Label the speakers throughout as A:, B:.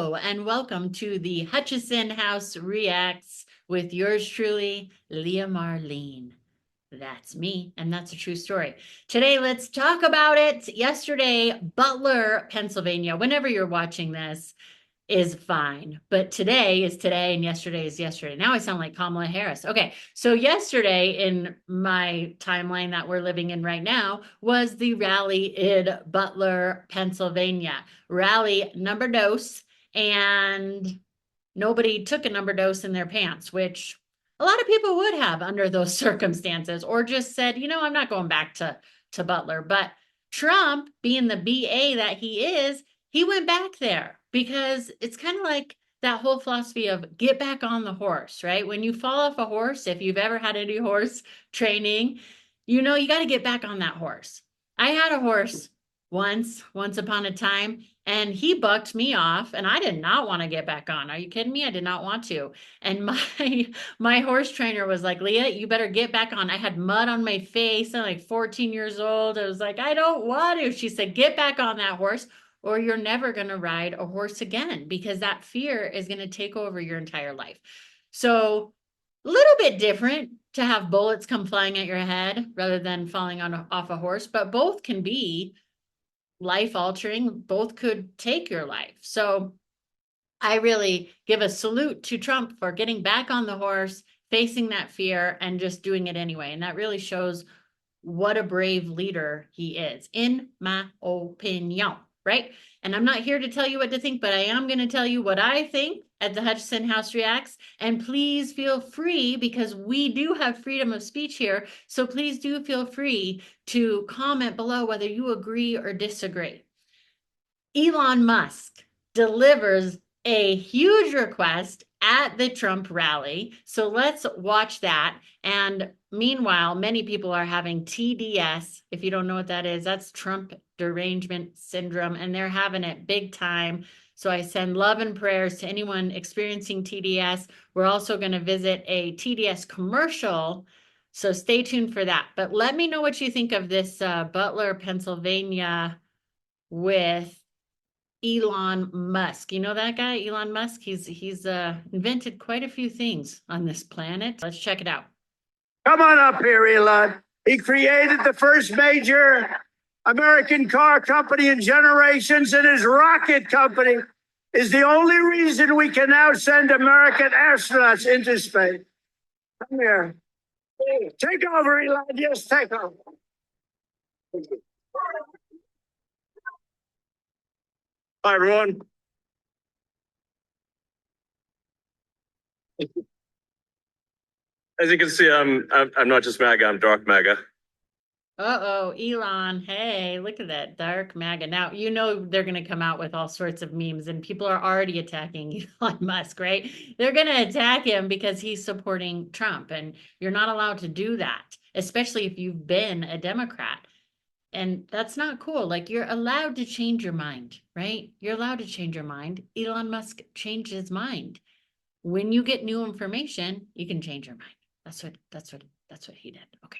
A: Hello, and welcome to the Hutchison House Reacts with yours truly, Leah Marlene. That's me, and that's a true story. Today, let's talk about it. Yesterday, Butler, Pennsylvania, whenever you're watching this, is fine. But today is today, and yesterday is yesterday. Now I sound like Kamala Harris. Okay, so yesterday in my timeline that we're living in right now was the rally in Butler, Pennsylvania. Rally number dose, and nobody took a number dose in their pants, which a lot of people would have under those circumstances, or just said, you know, I'm not going back to Butler. But Trump, being the BA that he is, he went back there because it's kind of like that whole philosophy of get back on the horse, right? When you fall off a horse, if you've ever had any horse training, you know, you got to get back on that horse. I had a horse once upon a time, and he bucked me off, and I did not want to get back on. Are you kidding me? I did not want to. And my horse trainer was like, Leah, you better get back on. I had mud on my face. I'm like 14 years old. I was like, I don't want to. She said, get back on that horse, or you're never going to ride a horse again, because that fear is going to take over your entire life. So a little bit different to have bullets come flying at your head rather than falling off a horse, but both can be life altering. Both could take your life. So I really give a salute to Trump for getting back on the horse, facing that fear, and just doing it anyway. And that really shows what a brave leader he is, in my opinion, right? And I'm not here to tell you what to think, but I am going to tell you what I think at the Hutchison House Reacts. And please feel free, because we do have freedom of speech here. So please do feel free to comment below whether you agree or disagree. Elon Musk delivers a huge request at the Trump rally. So let's watch that. And meanwhile, many people are having TDS. If you don't know what that is, that's Trump Derangement Syndrome, and they're having it big time. So I send love and prayers to anyone experiencing TDS. We're also going to visit a TDS commercial, so stay tuned for that. But let me know what you think of this Butler, Pennsylvania with Elon Musk. You know that guy, Elon Musk? He's invented quite a few things on this planet. Let's check it out.
B: Come on up here, Elon. He created the first major American car company in generations, and his rocket company is the only reason we can now send American astronauts into space. Come here. Take over, Elon. Yes, take over. Hi, everyone. As you can see, I'm not just MAGA, I'm dark MAGA.
A: Uh-oh, Elon. Hey, look at that dark MAGA. Now, you know they're going to come out with all sorts of memes, and people are already attacking Elon Musk, right? They're going to attack him because he's supporting Trump, and you're not allowed to do that, especially if you've been a Democrat. And that's not cool. Like, you're allowed to change your mind, right? You're allowed to change your mind. Elon Musk changed his mind. When you get new information, you can change your mind. That's what he did. Okay.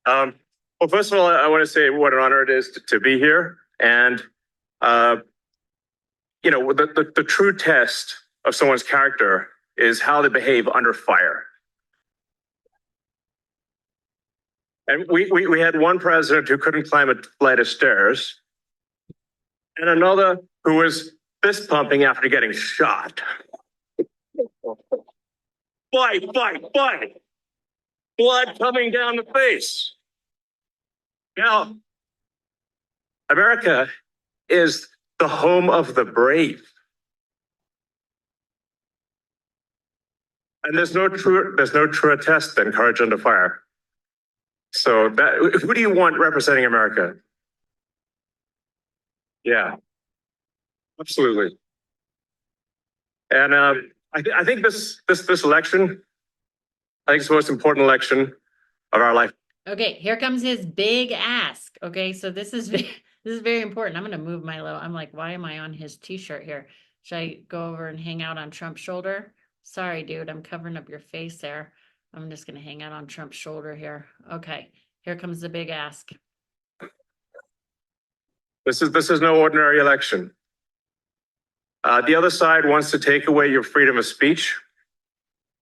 B: Well, first of all, I want to say what an honor it is to be here. And, you know, the true test of someone's character is how they behave under fire. And we had one president who couldn't climb a flight of stairs, and another who was fist pumping after getting shot. Fight. Blood coming down the face. Now, America is the home of the brave. And there's no truer test than courage under fire. So who do you want representing America? Yeah, absolutely. And I think this election, I think it's the most important election of our life.
A: Okay, here comes his big ask. Okay, so this is very important. I'm going to move my little. I'm like, why am I on his t-shirt here? Should I go over and hang out on Trump's shoulder? Sorry, dude, I'm covering up your face there. I'm just going to hang out on Trump's shoulder here. Okay, here comes the big ask.
B: This is no ordinary election.
C: The other side wants to take away your freedom of speech.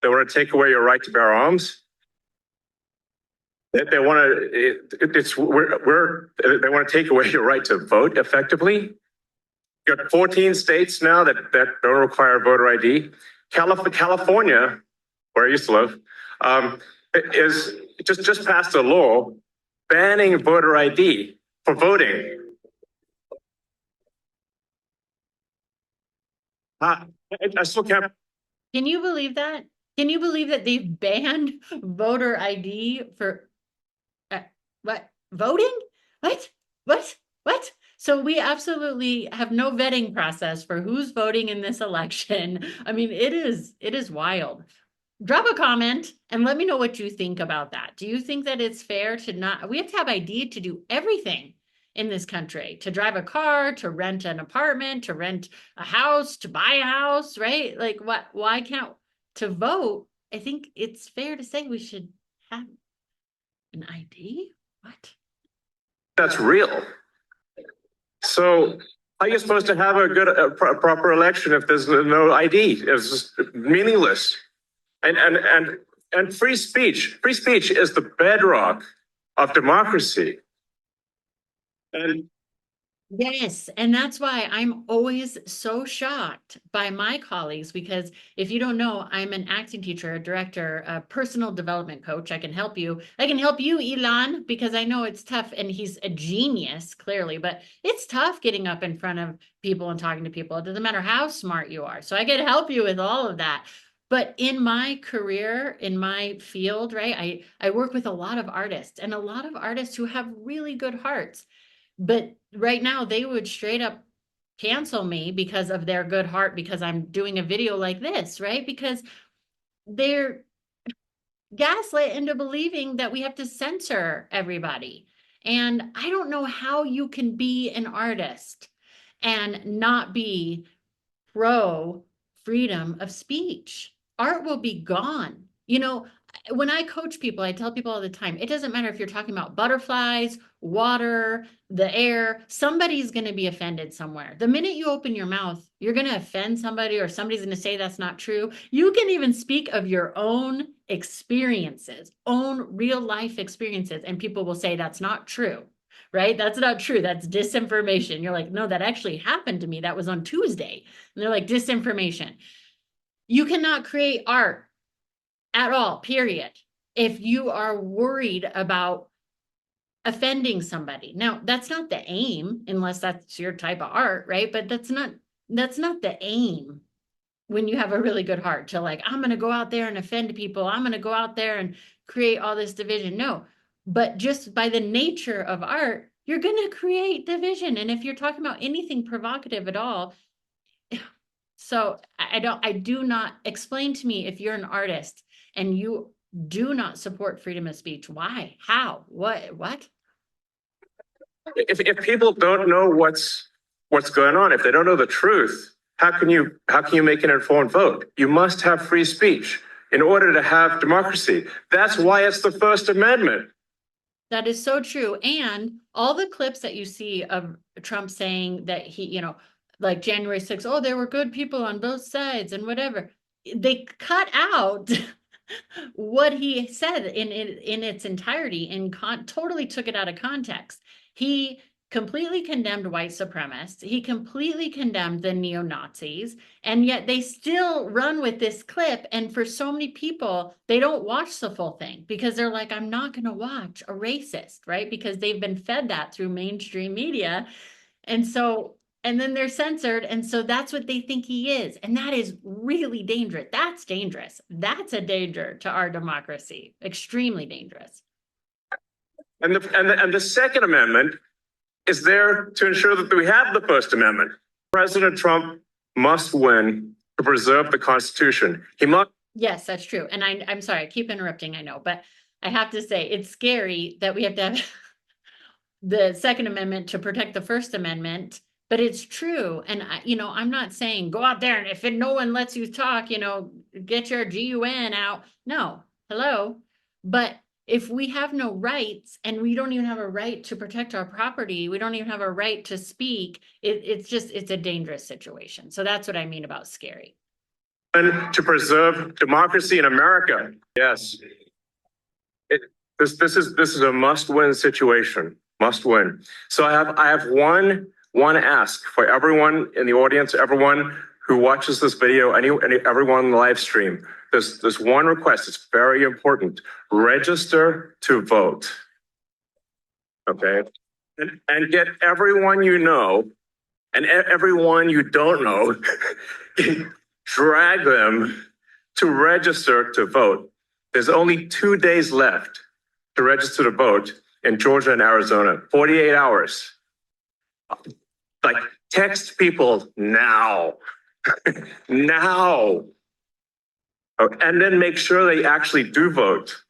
C: They want to take away your right to bear arms. They want to. They want to take away your right to vote effectively. You've got 14 states now that don't require voter ID. California, where I used to live, is just passed a law banning voter ID for voting. I still can't.
A: Can you believe that? Can you believe that they've banned voter ID for what? Voting? What? So we absolutely have no vetting process for who's voting in this election. I mean, it is wild. Drop a comment and let me know what you think about that. Do you think that it's fair to not, we have to have ID to do everything in this country, to drive a car, to rent an apartment, to rent a house, to buy a house, right? Like why can't, to vote? I think it's fair to say we should have an ID. What?
C: That's real. So how are you supposed to have a proper election if there's no ID? It's just meaningless. And free speech is the bedrock of democracy. And
A: Yes, and that's why I'm always so shocked by my colleagues, because if you don't know, I'm an acting teacher, a director, a personal development coach. I can help you. I can help you, Elon, because I know it's tough, and he's a genius, clearly, but it's tough getting up in front of people and talking to people. It doesn't matter how smart you are. So I can help you with all of that. But in my career, in my field, right, I work with a lot of artists, and a lot of artists who have really good hearts. But right now they would straight up cancel me because of their good heart, because I'm doing a video like this, right? Because they're gaslit into believing that we have to censor everybody. And I don't know how you can be an artist and not be pro freedom of speech. Art will be gone. You know, when I coach people, I tell people all the time, it doesn't matter if you're talking about butterflies, water, the air, somebody's going to be offended somewhere. The minute you open your mouth, you're going to offend somebody, or somebody's going to say that's not true. You can even speak of your own experiences, own real life experiences, and people will say that's not true. Right? That's not true. That's disinformation. You're like, no, that actually happened to me. That was on Tuesday. And they're like, disinformation. You cannot create art at all, period, if you are worried about offending somebody. Now, that's not the aim, unless that's your type of art, right? But that's not the aim when you have a really good heart to like, I'm going to go out there and offend people. I'm going to go out there and create all this division. No, but just by the nature of art, you're going to create division. And if you're talking about anything provocative at all, so I do not, explain to me, if you're an artist and you do not support freedom of speech, why, how, what?
C: if people don't know what's going on, if they don't know the truth, how can you make an informed vote? You must have free speech in order to have democracy. That's why it's the First Amendment.
A: That is so true. And all the clips that you see of Trump saying that he, you know, like January 6th, oh, there were good people on both sides and whatever. They cut out what he said in its entirety and totally took it out of context. He completely condemned white supremacists. He completely condemned the neo-Nazis, and yet they still run with this clip. And for so many people, they don't watch the full thing because they're like, I'm not going to watch a racist, right? Because they've been fed that through mainstream media. And so, and then they're censored. And so that's what they think he is. And that is really dangerous. That's dangerous. That's a danger to our democracy. Extremely dangerous.
C: And the Second Amendment is there to ensure that we have the First Amendment. President Trump must win to preserve the Constitution. He must.
A: Yes, that's true. And I'm sorry, I keep interrupting, I know, but I have to say it's scary that we have to have the Second Amendment to protect the First Amendment, but it's true. And I'm not saying go out there and if no one lets you talk, get your GUN out. No, hello. But if we have no rights and we don't even have a right to protect our property, we don't even have a right to speak, it's a dangerous situation. So that's what I mean about scary.
C: And to preserve democracy in America. Yes. This is a must-win situation. Must win. So I have one ask for everyone in the audience, everyone who watches this video, everyone in the live stream. There's one request. It's very important. Register to vote. Okay. And get everyone you know and everyone you don't know, drag them to register to vote. There's only 2 days left to register to vote in Georgia and Arizona, 48 hours. Like, text people now, now. Oh, and then make sure they actually do vote.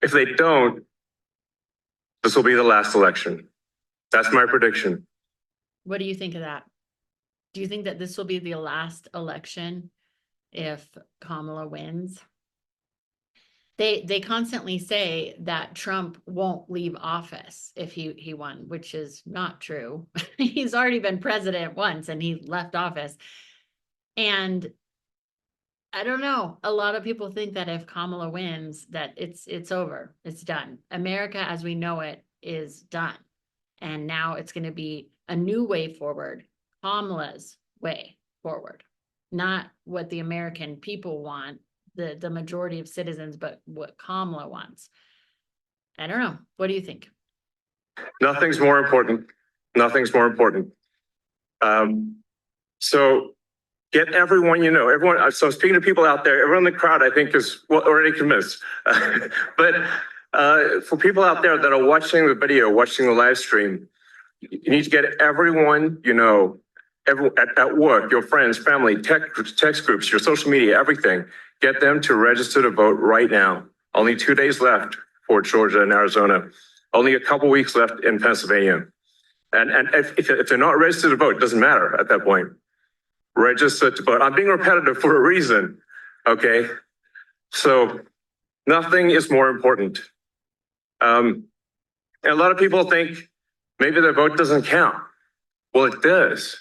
C: If they don't, this will be the last election. That's my prediction.
A: What do you think of that? Do you think that this will be the last election if Kamala wins? They constantly say that Trump won't leave office if he won, which is not true. He's already been president once and he left office. And I don't know. A lot of people think that if Kamala wins, that it's over. It's done. America as we know it is done. And now it's going to be a new way forward. Kamala's way forward. Not what the American people want, the majority of citizens, but what Kamala wants. I don't know. What do you think?
C: Nothing's more important. Nothing's more important. So get everyone you know. Everyone. So speaking to people out there, everyone in the crowd, I think, is already convinced. But for people out there that are watching the video, watching the live stream, you need to get everyone you know, at work, your friends, family, text groups, your social media, everything. Get them to register to vote right now. Only 2 days left for Georgia and Arizona. Only a couple weeks left in Pennsylvania. And if they're not registered to vote, it doesn't matter at that point. Register to vote. I'm being repetitive for a reason, okay? So nothing is more important. And a lot of people think maybe their vote doesn't count. Well, it does,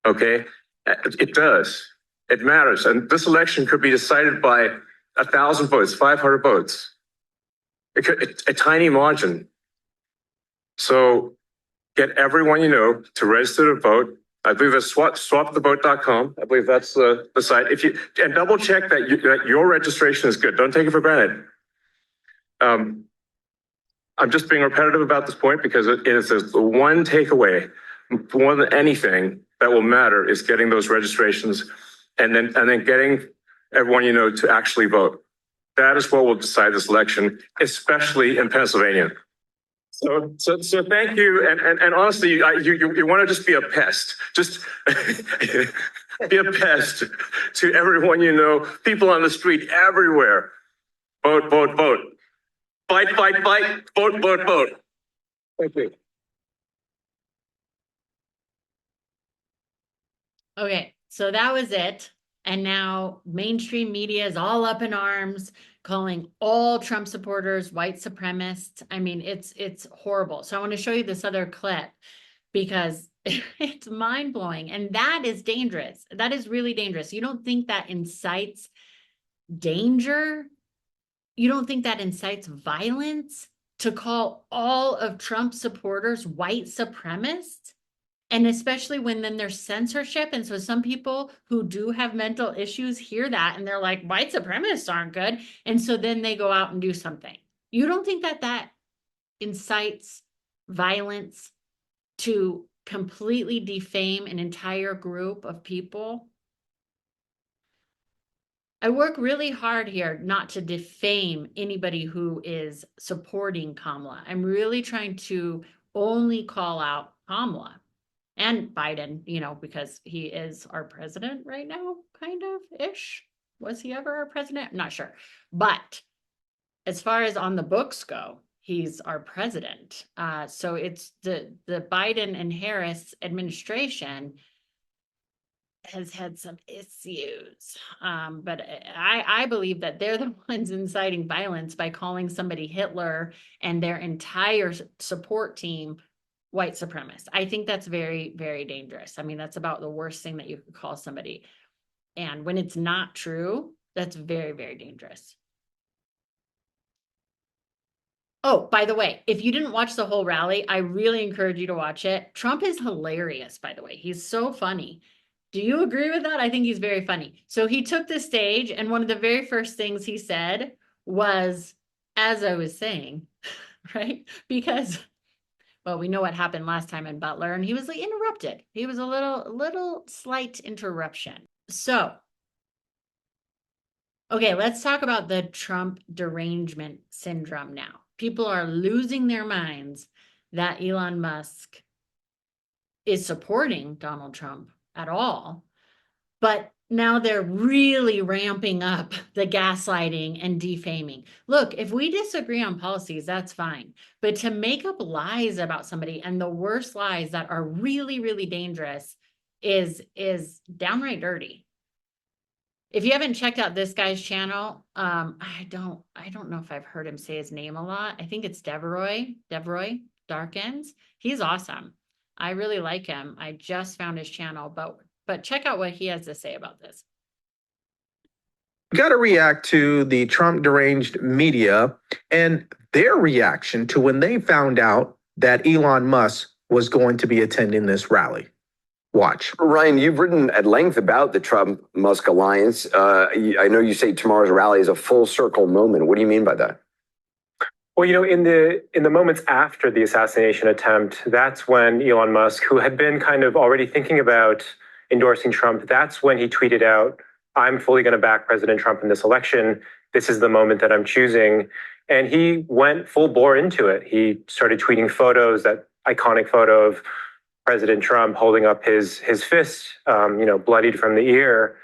C: okay? It does. It matters. And this election could be decided by 1,000 votes, 500 votes. It's a tiny margin. So get everyone you know to register to vote. I believe it's swapthevote.com. I believe that's the site. And double check that your registration is good. Don't take it for granted. I'm just being repetitive about this point because it is the one takeaway more than anything that will matter is getting those registrations and then getting everyone you know to actually vote. That is what will decide this election, especially in Pennsylvania. So thank you. And honestly, you want to just be a pest. Just be a pest to everyone you know, people on the street, everywhere. Vote, vote, vote. Fight, fight, fight. Vote, vote, vote. Thank you.
A: Okay, so that was it. And now mainstream media is all up in arms, calling all Trump supporters white supremacists. I mean, it's horrible. So I want to show you this other clip because it's mind-blowing. And that is dangerous. That is really dangerous. You don't think that incites danger? You don't think that incites violence to call all of Trump supporters white supremacists? And especially when then there's censorship. And so some people who do have mental issues hear that and they're like, white supremacists aren't good. And so then they go out and do something. You don't think that that incites violence to completely defame an entire group of people? I work really hard here not to defame anybody who is supporting Kamala. I'm really trying to only call out Kamala. And Biden, you know, because he is our president right now, kind of ish. Was he ever our president? I'm not sure. But as far as on the books go, he's our president. So it's the Biden and Harris administration has had some issues. But I believe that they're the ones inciting violence by calling somebody Hitler and their entire support team white supremacist. I think that's very, very dangerous. I mean, that's about the worst thing that you could call somebody. And when it's not true, that's very, very dangerous. Oh, by the way, if you didn't watch the whole rally, I really encourage you to watch it. Trump is hilarious, by the way. He's so funny. Do you agree with that? I think he's very funny. So he took the stage, and one of the very first things he said was, as I was saying, right? Because, well, we know what happened last time in Butler, and he was like interrupted. He was a little slight interruption. So, okay, let's talk about the Trump derangement syndrome now. People are losing their minds that Elon Musk is supporting Donald Trump at all. But now they're really ramping up the gaslighting and defaming. Look, if we disagree on policies, that's fine. But to make up lies about somebody, and the worst lies that are really, really dangerous, is downright dirty. If you haven't checked out this guy's channel, I don't know if I've heard him say his name a lot. I think it's DeVeroy, Darkins. He's awesome. I really like him. I just found his channel, but check out what he has to say about this.
D: We got to react to the Trump deranged media and their reaction to when they found out that Elon Musk was going to be attending this rally. Watch.
E: Ryan, you've written at length about the Trump-Musk alliance. I know you say tomorrow's rally is a full circle moment. What do you mean by that?
C: Well, in the moments after the assassination attempt, that's when Elon Musk, who had been kind of already thinking about endorsing Trump, that's when he tweeted out, "I'm fully going to back President Trump in this election. This is the moment that I'm choosing." And he went full bore into it. He started tweeting photos, that iconic photo of President Trump holding up his fist, bloodied from the ear.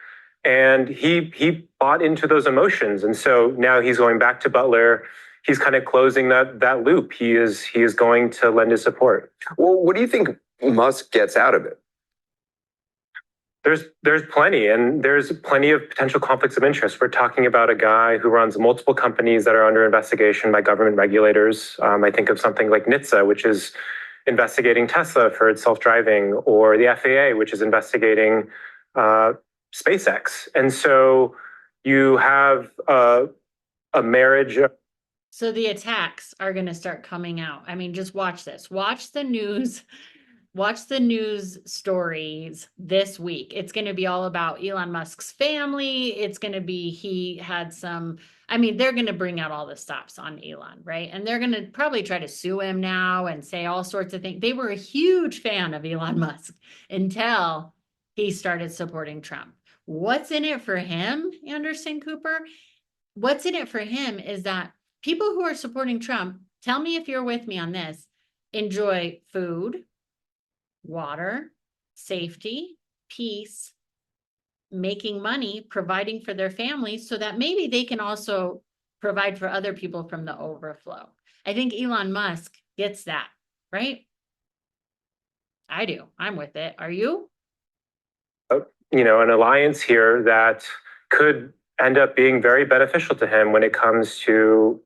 C: And he bought into those emotions. And so now he's going back to Butler. He's kind of closing that loop. He is going to lend his support.
E: Well, what do you think Musk gets out of it?
C: There's plenty, and there's plenty of potential conflicts of interest. We're talking about a guy who runs multiple companies that are under investigation by government regulators. I think of something like NHTSA, which is investigating Tesla for its self-driving, or the FAA, which is investigating SpaceX. And so you have a marriage.
A: So the attacks are going to start coming out. I mean, just watch this. Watch the news stories this week. It's going to be all about Elon Musk's family. It's going to be, he had some, I mean, they're going to bring out all the stops on Elon, right? And they're going to probably try to sue him now and say all sorts of things. They were a huge fan of Elon Musk until he started supporting Trump. What's in it for him, Anderson Cooper? What's in it for him is that people who are supporting Trump, tell me if you're with me on this, enjoy food, water, safety, peace, making money, providing for their families so that maybe they can also provide for other people from the overflow. I think Elon Musk gets that, right? I do. I'm with it. Are you?
C: An alliance here that could end up being very beneficial to him when it comes to,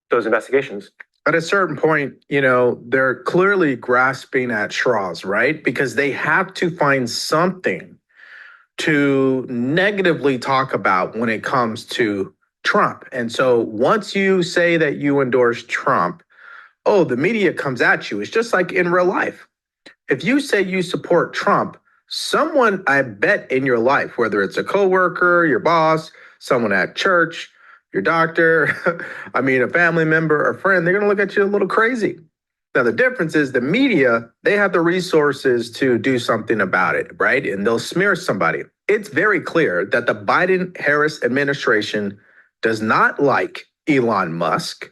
C: those investigations.
D: At a certain point, they're clearly grasping at straws, right? Because they have to find something to negatively talk about when it comes to Trump. And so once you say that you endorse Trump, the media comes at you. It's just like in real life. If you say you support Trump, someone, I bet, in your life, whether it's a coworker, your boss, someone at church, your doctor, a family member or friend, they're going to look at you a little crazy. Now, the difference is the media, they have the resources to do something about it, right? And they'll smear somebody. It's very clear that the Biden-Harris administration does not like Elon Musk.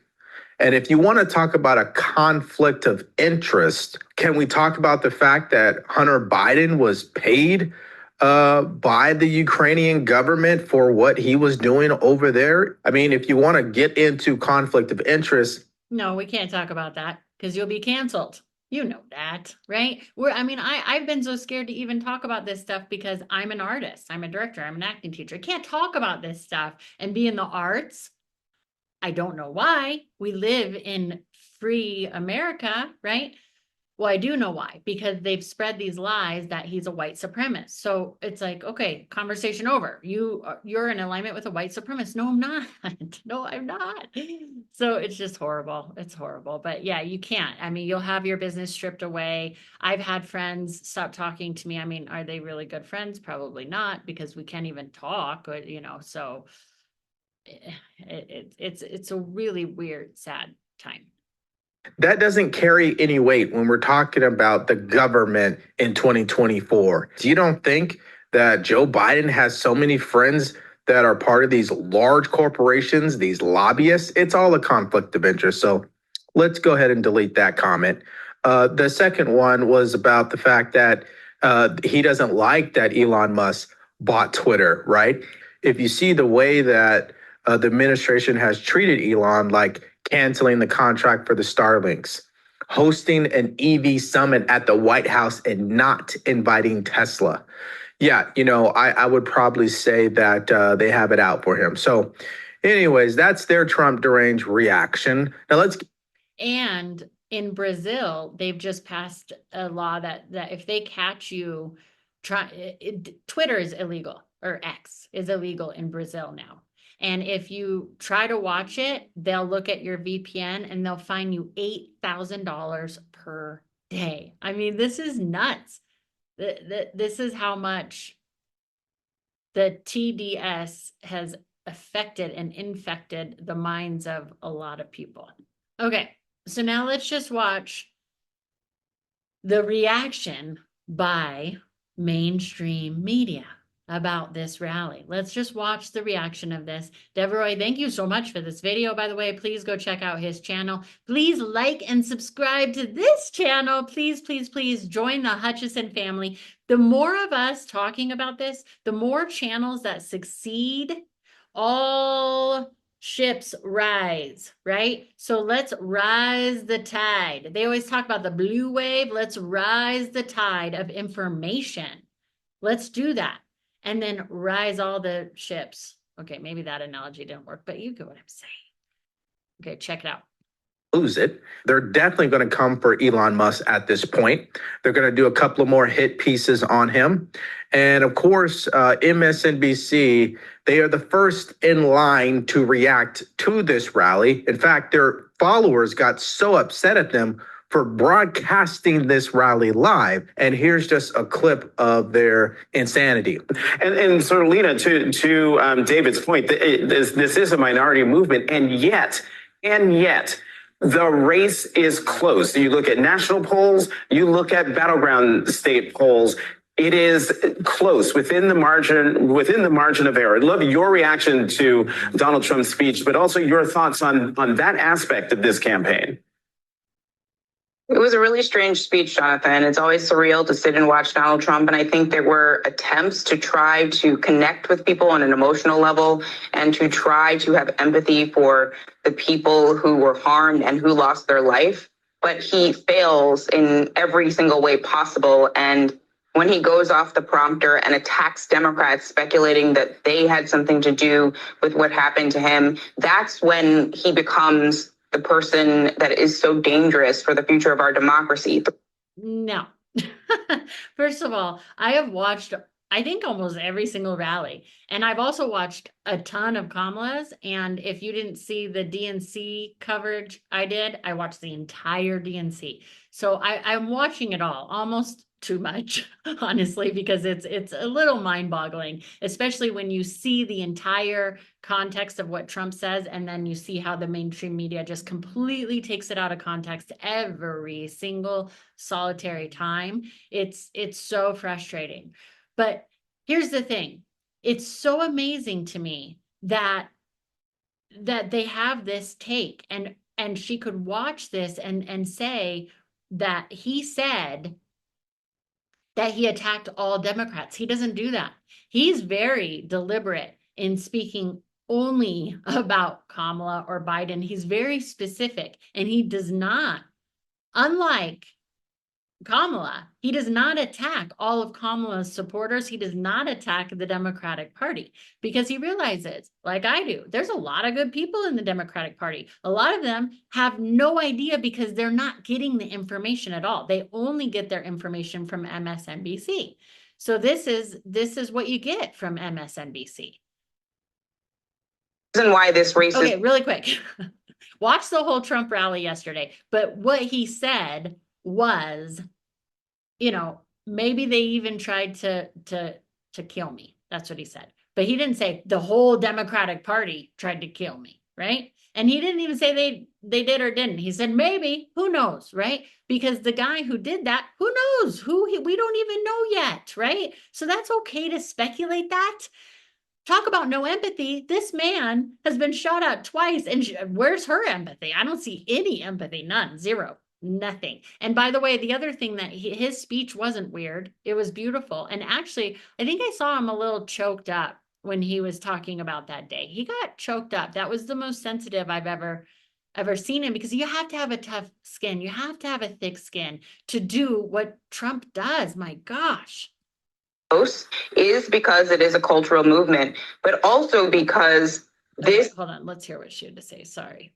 D: And if you want to talk about a conflict of interest, can we talk about the fact that Hunter Biden was paid by the Ukrainian government for what he was doing over there? I mean, if you want to get into conflict of interest.
A: No, we can't talk about that because you'll be canceled. You know that, right? I've been so scared to even talk about this stuff because I'm an artist, I'm a director, I'm an acting teacher. I can't talk about this stuff and be in the arts. I don't know why. We live in free America, right? Well, I do know why, because they've spread these lies that he's a white supremacist. So it's like, okay, conversation over. You're in alignment with a white supremacist. No, I'm not. No, I'm not. So it's just horrible. It's horrible. But yeah, you can't. I mean, you'll have your business stripped away. I've had friends stop talking to me. I mean, are they really good friends? Probably not, because we can't even talk, so it's a really weird, sad time.
D: That doesn't carry any weight when we're talking about the government in 2024. You don't think that Joe Biden has so many friends that are part of these large corporations, these lobbyists? It's all a conflict of interest. So let's go ahead and delete that comment. The second one was about the fact that he doesn't like that Elon Musk bought Twitter, right? If you see the way that the administration has treated Elon, like canceling the contract for the Starlinks, hosting an EV summit at the White House and not inviting Tesla. Yeah, I would probably say that they have it out for him. So anyways, that's their Trump deranged reaction. Now let's.
A: And in Brazil, they've just passed a law that if they catch you, Twitter is illegal, or X is illegal in Brazil now. And if you try to watch it, they'll look at your VPN and they'll fine you $8,000 per day. I mean, this is nuts. This is how much the TDS has affected and infected the minds of a lot of people. Okay, so now let's just watch the reaction by mainstream media about this rally. Let's just watch the reaction of this. DeVeroy, thank you so much for this video. By the way, please go check out his channel. Please like and subscribe to this channel. Please, please, please join the Hutchison family. The more of us talking about this, the more channels that succeed, all ships rise, right? So let's rise the tide. They always talk about the blue wave. Let's rise the tide of information. Let's do that. And then rise all the ships. Okay, maybe that analogy didn't work, but you get what I'm saying. Okay, check it out.
D: Lose it. They're definitely going to come for Elon Musk at this point. They're going to do a couple of more hit pieces on him. And of course, MSNBC, they are the first in line to react to this rally. In fact, their followers got so upset at them for broadcasting this rally live. And here's just a clip of their insanity.
F: And sort of, Lena, to David's point, this is a minority movement, and yet, the race is close. You look at national polls, you look at battleground state polls. It is close within the margin of error. I'd love your reaction to Donald Trump's speech, but also your thoughts on that aspect of this campaign.
G: It was a really strange speech, Jonathan. It's always surreal to sit and watch Donald Trump. And I think there were attempts to try to connect with people on an emotional level and to try to have empathy for the people who were harmed and who lost their life. But he fails in every single way possible. And when he goes off the prompter and attacks Democrats, speculating that they had something to do with what happened to him, that's when he becomes the person that is so dangerous for the future of our democracy.
A: No. First of all, I have watched, I think, almost every single rally. And I've also watched a ton of Kamala's. And if you didn't see the DNC coverage I did, I watched the entire DNC. So I'm watching it all, almost too much, honestly, because it's a little mind-boggling, especially when you see the entire context of what Trump says, and then you see how the mainstream media just completely takes it out of context every single solitary time. It's so frustrating. But here's the thing. It's so amazing to me that they have this take, and she could watch this and say that he said that he attacked all Democrats. He doesn't do that. He's very deliberate in speaking only about Kamala or Biden. He's very specific, and he does not, unlike Kamala. He does not attack all of Kamala's supporters. He does not attack the Democratic Party because he realizes, like I do, there's a lot of good people in the Democratic Party. A lot of them have no idea because they're not getting the information at all. They only get their information from MSNBC. So this is what you get from MSNBC.
G: Reason why this race
A: Okay,
G: is
A: really quick. Watch the whole Trump rally yesterday. But what he said was, you know, maybe they even tried to kill me. That's what he said. But he didn't say the whole Democratic Party tried to kill me, right? And he didn't even say they did or didn't. He said maybe, who knows, right? Because the guy who did that, who knows? We don't even know yet, right? So that's okay to speculate that. Talk about no empathy. This man has been shot at twice. And where's her empathy? I don't see any empathy. None. Zero. Nothing. And by the way, the other thing that his speech wasn't weird. It was beautiful. And actually, I think I saw him a little choked up when he was talking about that day. He got choked up. That was the most sensitive I've ever seen him, because you have to have a tough skin. You have to have a thick skin to do what Trump does. My gosh.
G: Is because it is a cultural movement, but also because this.
A: Hold on, let's hear what she had to say. Sorry.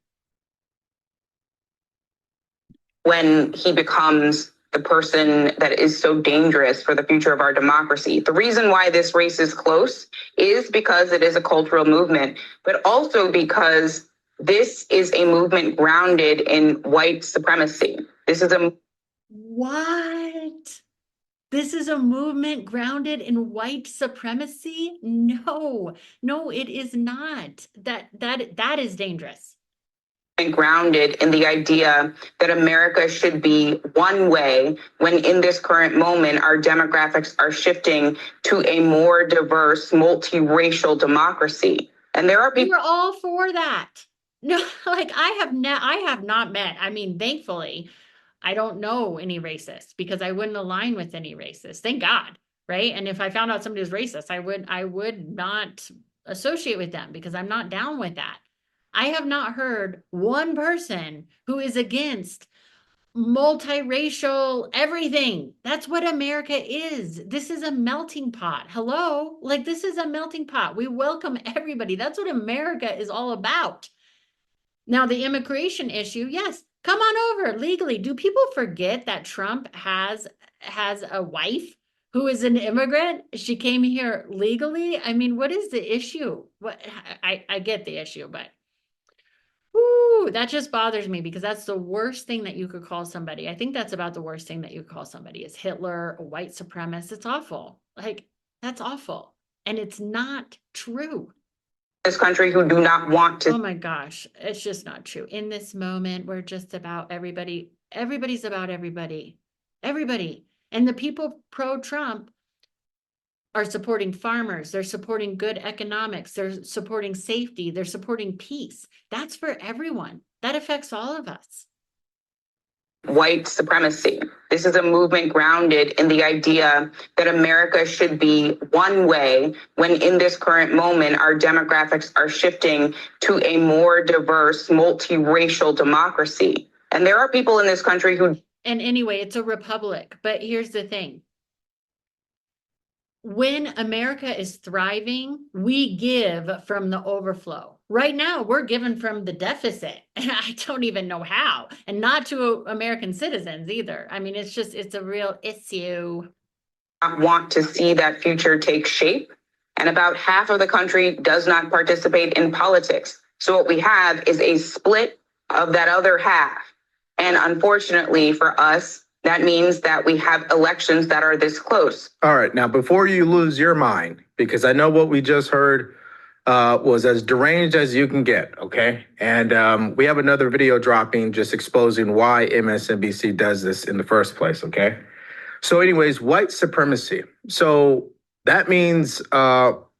G: When he becomes the person that is so dangerous for the future of our democracy. The reason why this race is close is because it is a cultural movement, but also because this is a movement grounded in white supremacy. This is a
A: What? This is a movement grounded in white supremacy? No, it is not. That is dangerous.
G: Grounded in the idea that America should be one way, when in this current moment, our demographics are shifting to a more diverse, multiracial democracy. And there are people.
A: We're all for that. No, like I have not met, I mean, thankfully, I don't know any racists because I wouldn't align with any racists. Thank God, right? And if I found out somebody was racist, I would not associate with them because I'm not down with that. I have not heard one person who is against multiracial everything. That's what America is. This is a melting pot. Hello? Like, this is a melting pot. We welcome everybody. That's what America is all about. Now, the immigration issue, yes, come on over legally. Do people forget that Trump has a wife who is an immigrant? She came here legally. I mean, what is the issue? I get the issue, but whoo, that just bothers me because that's the worst thing that you could call somebody. I think that's about the worst thing that you could call somebody is Hitler, a white supremacist. It's awful. Like, that's awful. And it's not true.
G: This country who do not want to.
A: Oh my gosh, it's just not true. In this moment, we're just about everybody. Everybody's about everybody. Everybody. And the people pro-Trump are supporting farmers. They're supporting good economics. They're supporting safety. They're supporting peace. That's for everyone. That affects all of us.
G: White supremacy. This is a movement grounded in the idea that America should be one way, when in this current moment, our demographics are shifting to a more diverse, multiracial democracy. And there are people in this country who.
A: And anyway, it's a republic. But here's the thing. When America is thriving, we give from the overflow. Right now, we're given from the deficit. I don't even know how. And not to American citizens either. I mean, it's a real issue.
G: I want to see that future take shape. And about half of the country does not participate in politics. So what we have is a split of that other half. And unfortunately for us, that means that we have elections that are this close.
D: All right. Now, before you lose your mind, because I know what we just heard was as deranged as you can get. OK, and we have another video dropping just exposing why MSNBC does this in the first place. OK, so anyways, white supremacy. So that means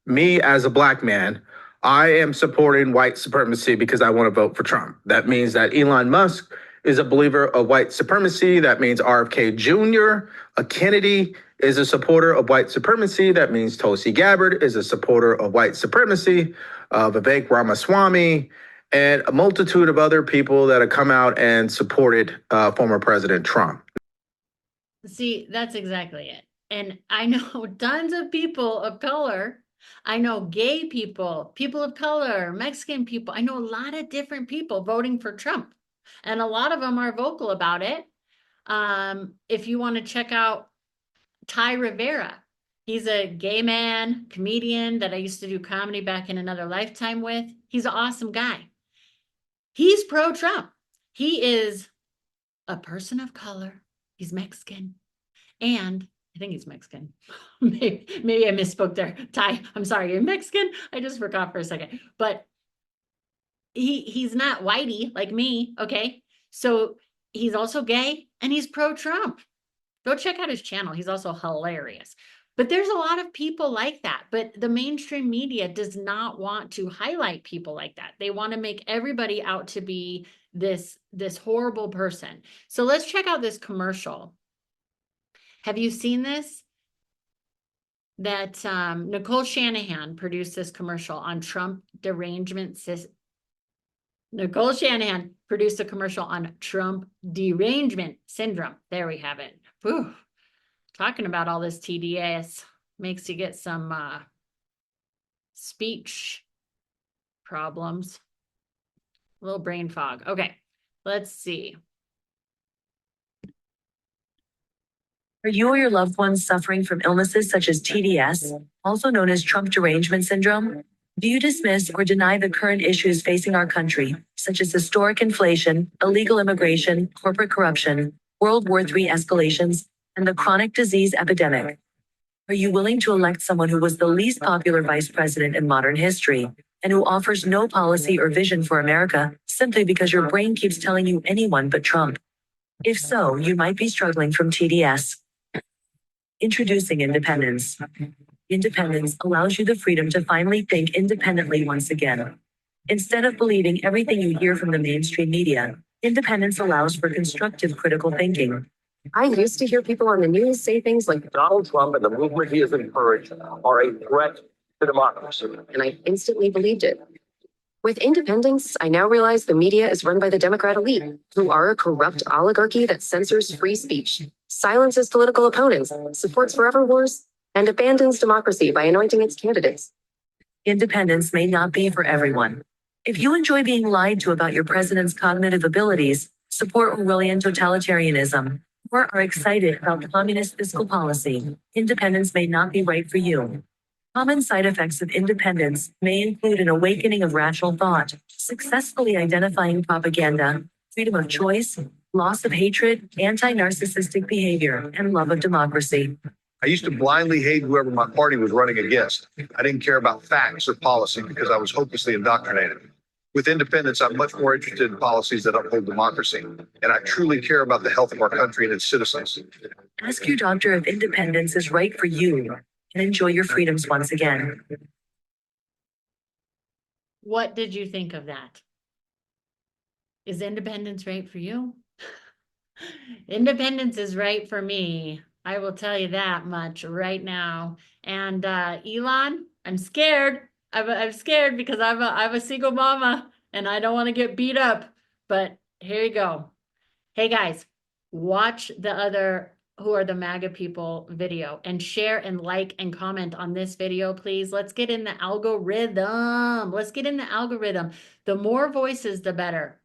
D: me as a black man, I am supporting white supremacy because I want to vote for Trump. That means that Elon Musk is a believer of white supremacy. That means RFK Jr., a Kennedy, is a supporter of white supremacy. That means Tulsi Gabbard is a supporter of white supremacy. Vivek Ramaswamy, and a multitude of other people that have come out and supported former President Trump.
A: See, that's exactly it. And I know tons of people of color. I know gay people, people of color, Mexican people. I know a lot of different people voting for Trump. And a lot of them are vocal about it. If you want to check out Ty Rivera, he's a gay man, comedian that I used to do comedy back in another lifetime with. He's an awesome guy. He's pro-Trump. He is a person of color. He's Mexican. And I think he's Mexican. Maybe I misspoke there. Ty, I'm sorry, you're Mexican. I just forgot for a second. But he's not whitey like me, okay? So he's also gay and he's pro-Trump. Go check out his channel. He's also hilarious. But there's a lot of people like that. But the mainstream media does not want to highlight people like that. They want to make everybody out to be this horrible person. So let's check out this commercial. Have you seen this? That Nicole Shanahan produced this commercial on Trump Derangement Syndrome. Nicole Shanahan produced a commercial on Trump Derangement Syndrome. There we have it. Whew. Talking about all this TDS makes you get some speech problems. A little brain fog. Okay, let's see.
H: Are you or your loved ones suffering from illnesses such as TDS, also known as Trump Derangement Syndrome? Do you dismiss or deny the current issues facing our country, such as historic inflation, illegal immigration, corporate corruption, World War III escalations, and the chronic disease epidemic? Are you willing to elect someone who was the least popular vice president in modern history, and who offers no policy or vision for America, simply because your brain keeps telling you anyone but Trump? If so, you might be struggling from TDS. Introducing independence. Independence allows you the freedom to finally think independently once again. Instead of believing everything you hear from the mainstream media, independence allows for constructive critical thinking.
I: I used to hear people on the news say things like Donald Trump and the movement he has encouraged are a threat to democracy. And I instantly believed it. With independence, I now realize the media is run by the Democrat elite, who are a corrupt oligarchy that censors free speech, silences political opponents, supports forever wars, and abandons democracy by anointing its candidates.
H: Independence may not be for everyone. If you enjoy being lied to about your president's cognitive abilities, support Orwellian totalitarianism, or are excited about communist fiscal policy, independence may not be right for you. Common side effects of independence may include an awakening of rational thought, successfully identifying propaganda, freedom of choice, loss of hatred, anti-narcissistic behavior, and love of democracy.
J: I used to blindly hate whoever my party was running against. I didn't care about facts or policy because I was hopelessly indoctrinated. With independence, I'm much more interested in policies that uphold democracy, and I truly care about the health of our country and its citizens.
H: Ask your doctor if independence is right for you, and enjoy your freedoms once again.
A: What did you think of that? Is independence right for you? Independence is right for me. I will tell you that much right now. And Elon, I'm scared. I'm scared because I'm a single mama and I don't want to get beat up. But here you go. Hey guys, watch the other Who Are the MAGA People video and share and like and comment on this video, please. Let's get in the algorithm. Let's get in the algorithm. The more voices, the better.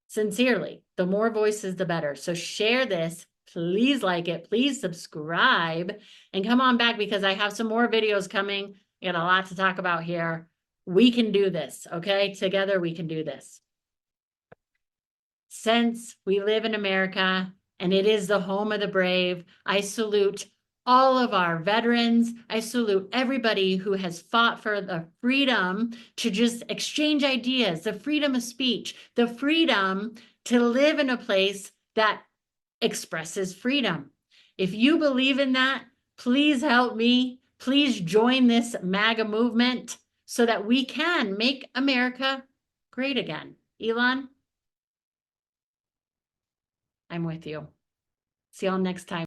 A: Sincerely, the more voices, the better. So share this. Please like it. Please subscribe and come on back because I have some more videos coming. We got a lot to talk about here. We can do this, okay? Together we can do this. Since we live in America and it is the home of the brave, I salute all of our veterans. I salute everybody who has fought for the freedom to just exchange ideas, the freedom of speech, the freedom to live in a place that expresses freedom. If you believe in that, please help me. Please join this MAGA movement so that we can make America great again. Elon, I'm with you. See y'all next time.